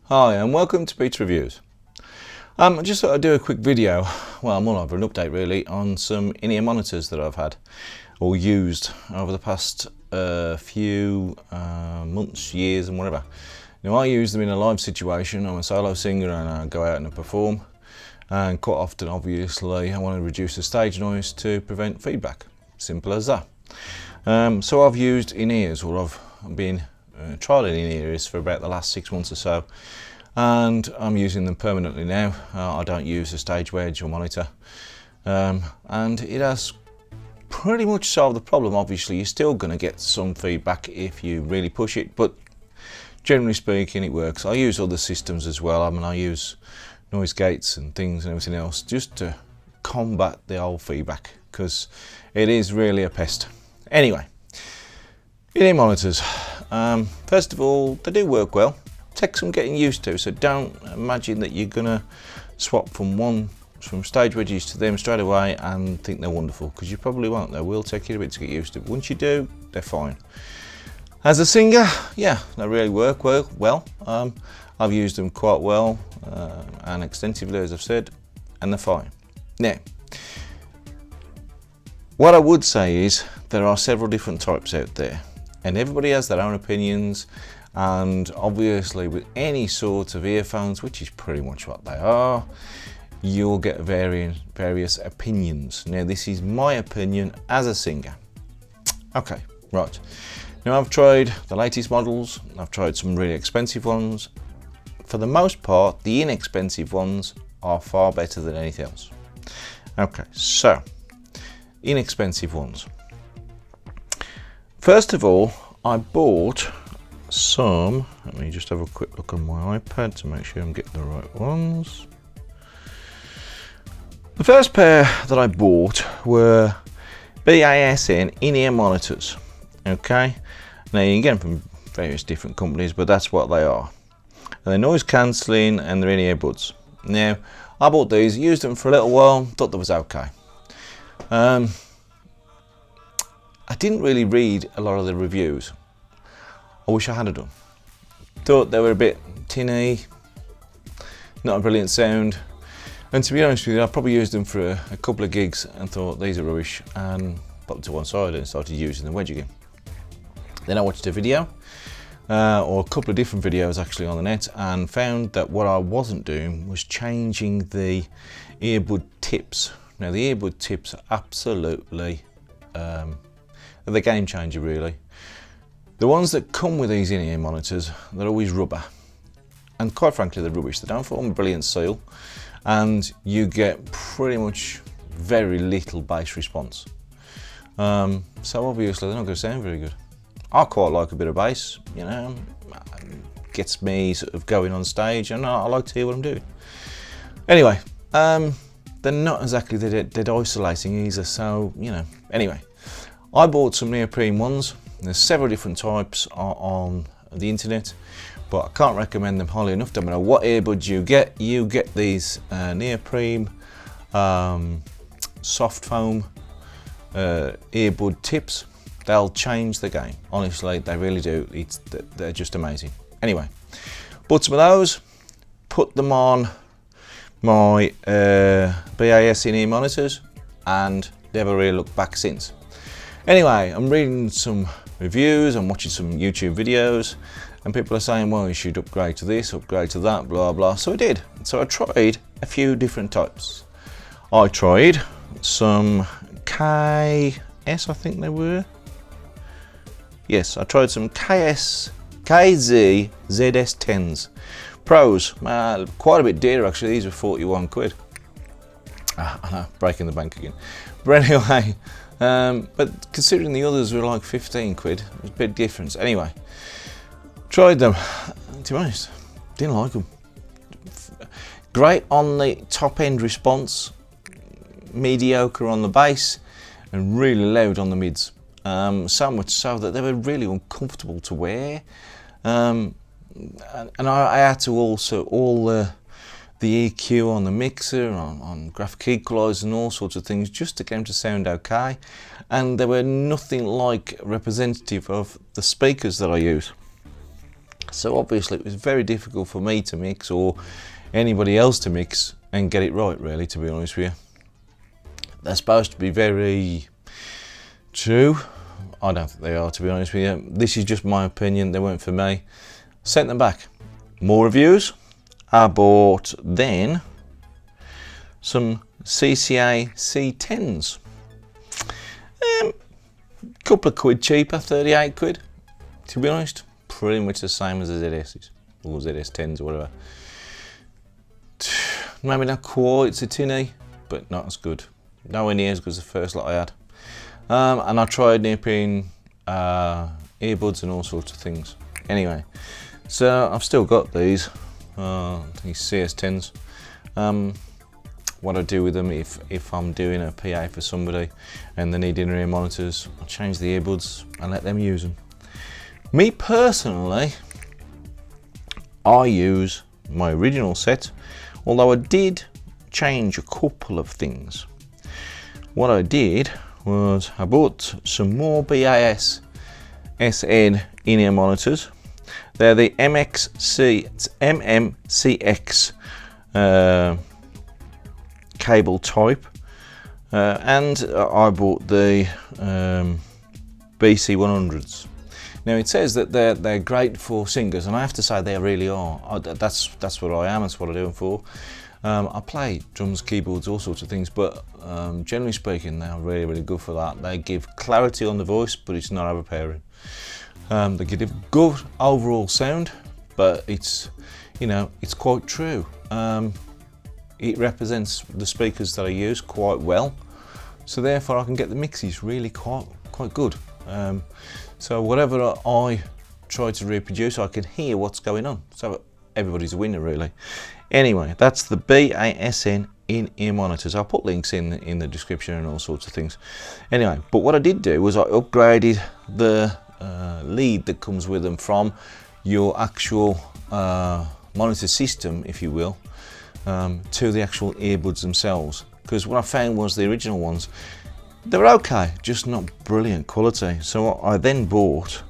Hi and welcome to Pete's Reviews. I just thought I'd do a quick video, well more of an update really, on some in-ear monitors that I've had or used over the past few months, years and whatever. Now I use them in a live situation. I'm a solo singer and I go out and perform, and quite often obviously I want to reduce the stage noise to prevent feedback. Simple as that. So I've used in-ears, or I've been trialing in-ears for about the last 6 months or so, and I'm using them permanently now. I don't use a stage wedge or monitor, and it has pretty much solved the problem. Obviously you're still going to get some feedback if you really push it, but generally speaking it works. I use other systems as well. I use noise gates and things and everything else just to combat the old feedback, because it is really a pest. Anyway, in-ear monitors. First of all, they do work well. Take some getting used to, so don't imagine that you're gonna swap from stage wedges to them straight away and think they're wonderful, because you probably won't. They will take you a bit to get used to, but once you do, they're fine. As a singer, yeah, they really work well. I've used them quite well and extensively, as I've said, and they're fine. Now, what I would say is there are several different types out there, and everybody has their own opinions, and obviously with any sort of earphones, which is pretty much what they are, you'll get various opinions. Now this is my opinion as a singer. Okay, right. Now I've tried the latest models, I've tried some really expensive ones. For the most part, the inexpensive ones are far better than anything else. Okay, so inexpensive ones. First of all, I bought some, let me just have a quick look on my iPad to make sure I'm getting the right ones. The first pair that I bought were BASN in-ear monitors. Okay, now you can get them from various different companies, but that's what they are. And they're noise cancelling and they're in-ear buds. Now, I bought these, used them for a little while, thought that was okay. I didn't really read a lot of the reviews. I wish I had done. Thought they were a bit tinny, not a brilliant sound, and to be honest with you, I probably used them for a couple of gigs and thought these are rubbish, and put them to one side and started using the wedge again. Then I watched a video, or a couple of different videos actually on the net, and found that what I wasn't doing was changing the earbud tips. Now the earbud tips are absolutely the game changer really. The ones that come with these in-ear monitors, they're always rubber, and quite frankly they're rubbish. They don't form a brilliant seal, and you get pretty much very little bass response. So obviously they're not going to sound very good. I quite like a bit of bass, you know, gets me sort of going on stage, and I like to hear what I'm doing. Anyway, they're not exactly dead isolating either, so you know. Anyway, I bought some neoprene ones. There's several different types on the internet, but I can't recommend them highly enough. No matter what earbuds you get these neoprene soft foam earbud tips. They'll change the game. Honestly, they really do. They're just amazing. Anyway, bought some of those, put them on my BAS in-ear monitors, and never really looked back since. Anyway, I'm reading some reviews, I'm watching some YouTube videos, and people are saying, well, you should upgrade to this, upgrade to that, blah blah. So I did. So I tried a few different types. I tried some KS, I think they were. Yes, I tried some KZ ZS10s. Pros, quite a bit dearer actually. These were 41 quid. I know, breaking the bank again. But anyway, but considering the others were like 15 quid, it was a big difference. Anyway, tried them. To be honest, didn't like them. Great on the top end response, mediocre on the bass, and really loud on the mids. So much so that they were really uncomfortable to wear. And I had to also all the EQ on the mixer, on graphic equalizer and all sorts of things just to get them to sound okay. And they were nothing like representative of the speakers that I use. So obviously it was very difficult for me to mix, or anybody else to mix and get it right, really, to be honest with you. They're supposed to be very true. I don't think they are, to be honest with you. This is just my opinion. They weren't for me. Sent them back. More reviews. I bought then some CCA C10s. Couple of quid cheaper, 38 quid. To be honest, pretty much the same as the ZS's, or ZS10s or whatever. Maybe not quite so tinny, but not as good. Nowhere near as good as the first lot I had. And I tried nipping earbuds and all sorts of things. Anyway, so I've still got these CS10s. What I do with them, if I'm doing a PA for somebody and they need in-ear monitors, I change the earbuds and let them use them. Me personally, I use my original set, although I did change a couple of things. What I did was I bought some more BAS SN in-ear monitors. They're the MMCX cable type, and I bought the BC100s. Now it says that they're great for singers, and I have to say they really are. That's what I am. That's what I do them for. I play drums, keyboards, all sorts of things, but generally speaking, they are really, really good for that. They give clarity on the voice, but it's not overpowering. They give a good overall sound, but it's, you know, it's quite true. It represents the speakers that I use quite well, so therefore I can get the mixes really quite good. So whatever I try to reproduce, I can hear what's going on. So everybody's a winner, really. Anyway, that's the BASN in-ear monitors. I'll put links in the description and all sorts of things. Anyway, but what I did do was I upgraded the lead that comes with them from your actual monitor system, if you will, to the actual earbuds themselves. Because what I found was the original ones, they were okay, just not brilliant quality. So I then bought,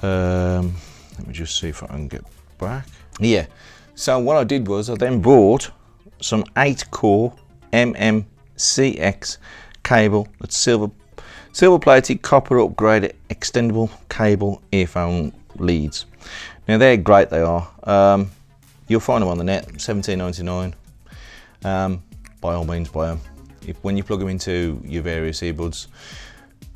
let me just see if I can get back. Yeah, so what I did was I then bought some 8-core MMCX cable, that's silver plated, copper upgraded, extendable cable earphone leads. Now they're great, they are. You'll find them on the net, $17.99. By all means buy them. When you plug them into your various earbuds,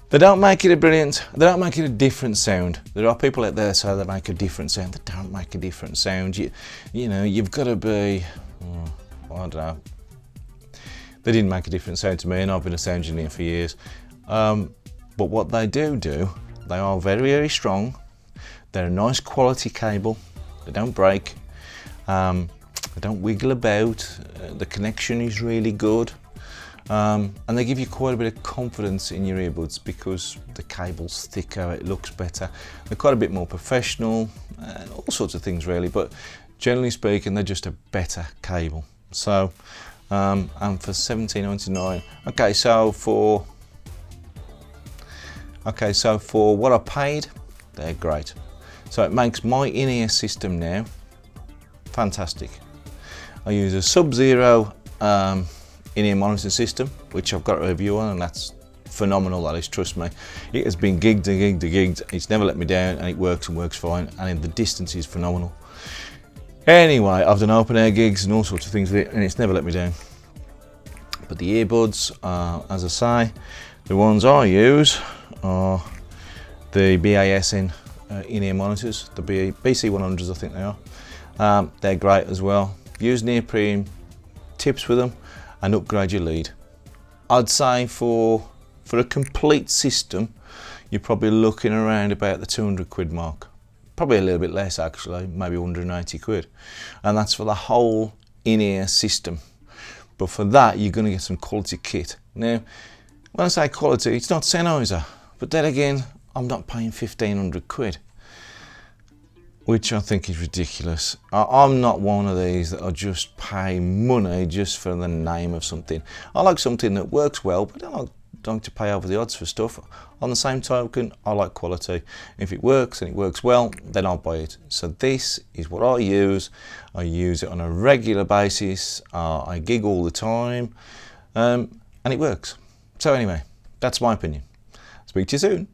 they don't make it they don't make it a different sound. There are people out there say they make a different sound. They don't make a different sound. You know, you've got to be, I don't know. They didn't make a different sound to me, and I've been a sound engineer for years. But what they do, they are very, very strong. They're a nice quality cable. They don't break. They don't wiggle about. The connection is really good. And they give you quite a bit of confidence in your earbuds because the cable's thicker, it looks better. They're quite a bit more professional, all sorts of things really, but generally speaking, they're just a better cable. So, and for $17.99, okay, so for what I paid, they're great. So it makes my in-ear system now fantastic. I use a Sub-Zero in-ear monitor system, which I've got a review on, and that's phenomenal, that is, trust me. It has been gigged and gigged and gigged. It's never let me down, and it works and works fine, and the distance is phenomenal. Anyway, I've done open air gigs and all sorts of things with it, and it's never let me down. But the earbuds, as I say, the ones I use are the BASN in-ear monitors, the BC100s I think they are. They're great as well. Use neoprene tips with them and upgrade your lead. I'd say for a complete system, you're probably looking around about the 200 quid mark. Probably a little bit less actually, maybe 180 quid. And that's for the whole in-ear system. But for that, you're going to get some quality kit. Now, when I say quality, it's not Sennheiser, but then again, I'm not paying 1,500 quid, which I think is ridiculous. I'm not one of these that I just pay money just for the name of something. I like something that works well, but I like like to pay over the odds for stuff. On the same token, I like quality. If it works and it works well, then I'll buy it. So this is what I use. I use it on a regular basis. I gig all the time, and it works. So anyway, that's my opinion. Speak to you soon.